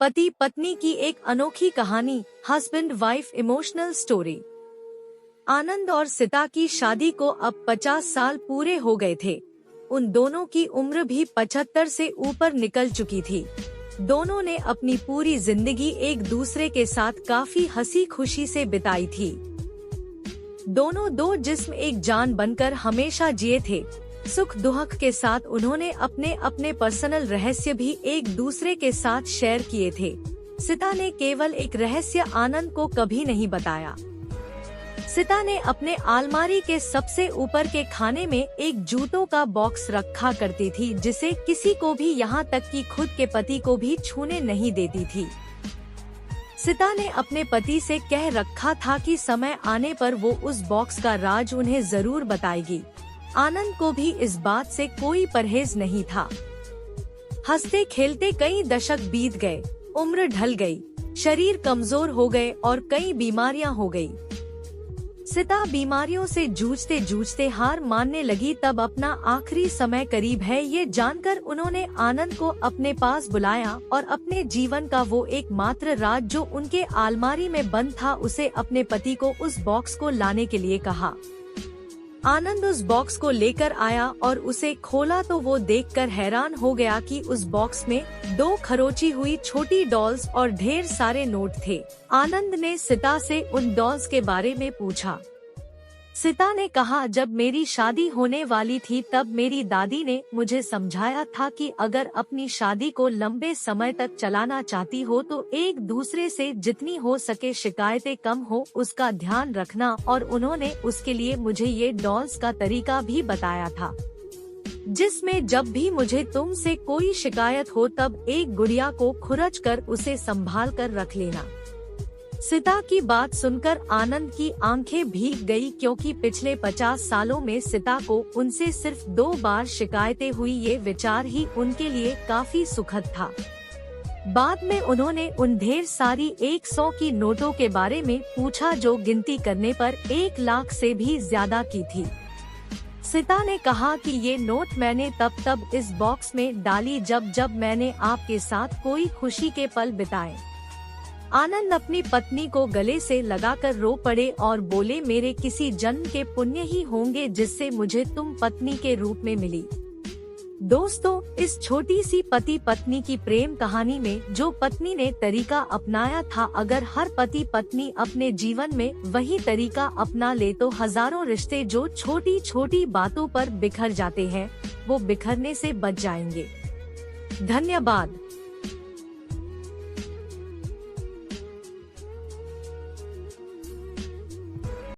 पति पत्नी की एक अनोखी कहानी, हस्बैंड वाइफ इमोशनल स्टोरी। आनंद और सीता की शादी को अब 50 साल पूरे हो गए थे। उन दोनों की उम्र भी 75 से ऊपर निकल चुकी थी। दोनों ने अपनी पूरी जिंदगी एक दूसरे के साथ काफी हंसी खुशी से बिताई थी। दोनों दो जिस्म एक जान बनकर हमेशा जिए थे। सुख दुख के साथ उन्होंने अपने अपने पर्सनल रहस्य भी एक दूसरे के साथ शेयर किए थे। सीता ने केवल एक रहस्य आनंद को कभी नहीं बताया। सीता ने अपने अलमारी के सबसे ऊपर के खाने में एक जूतों का बॉक्स रखा करती थी, जिसे किसी को भी, यहाँ तक कि खुद के पति को भी छूने नहीं देती थी। सीता ने अपने पति से कह रखा था कि समय आने पर वो उस बॉक्स का राज उन्हें जरूर बताएगी। आनंद को भी इस बात से कोई परहेज नहीं था। हंसते खेलते कई दशक बीत गए, उम्र ढल गई, शरीर कमजोर हो गए और कई बीमारियां हो गई। सीता बीमारियों से जूझते जूझते हार मानने लगी। तब अपना आखिरी समय करीब है ये जानकर उन्होंने आनंद को अपने पास बुलाया और अपने जीवन का वो एकमात्र राज जो उनके अलमारी में बंद था, उसे अपने पति को उस बॉक्स को लाने के लिए कहा। आनंद उस बॉक्स को लेकर आया और उसे खोला तो वो देखकर हैरान हो गया कि उस बॉक्स में 2 खरोची हुई छोटी डॉल्स और ढेर सारे नोट थे। आनंद ने सीता से उन डॉल्स के बारे में पूछा। सीता ने कहा, जब मेरी शादी होने वाली थी तब मेरी दादी ने मुझे समझाया था कि अगर अपनी शादी को लंबे समय तक चलाना चाहती हो तो एक दूसरे से जितनी हो सके शिकायतें कम हो, उसका ध्यान रखना। और उन्होंने उसके लिए मुझे ये डॉल्स का तरीका भी बताया था, जिसमें जब भी मुझे तुमसे कोई शिकायत हो तब एक गुड़िया को खुरच कर उसे संभाल कर रख लेना। सीता की बात सुनकर आनंद की आंखें भीग गई, क्योंकि पिछले 50 सालों में सीता को उनसे सिर्फ 2 बार शिकायतें हुई। ये विचार ही उनके लिए काफी सुखद था। बाद में उन्होंने उन ढेर सारी 100 की नोटों के बारे में पूछा जो गिनती करने पर 1 लाख से भी ज्यादा की थी। सीता ने कहा कि ये नोट मैंने तब इस बॉक्स में डाली जब मैंने आपके साथ कोई खुशी के पल बिताए। आनंद अपनी पत्नी को गले से लगाकर रो पड़े और बोले, मेरे किसी जन्म के पुण्य ही होंगे जिससे मुझे तुम पत्नी के रूप में मिली। दोस्तों, इस छोटी सी पति पत्नी की प्रेम कहानी में जो पत्नी ने तरीका अपनाया था, अगर हर पति पत्नी अपने जीवन में वही तरीका अपना ले तो हजारों रिश्ते जो छोटी छोटी बातों पर बिखर जाते हैं, वो बिखरने से बच जाएंगे। धन्यवाद।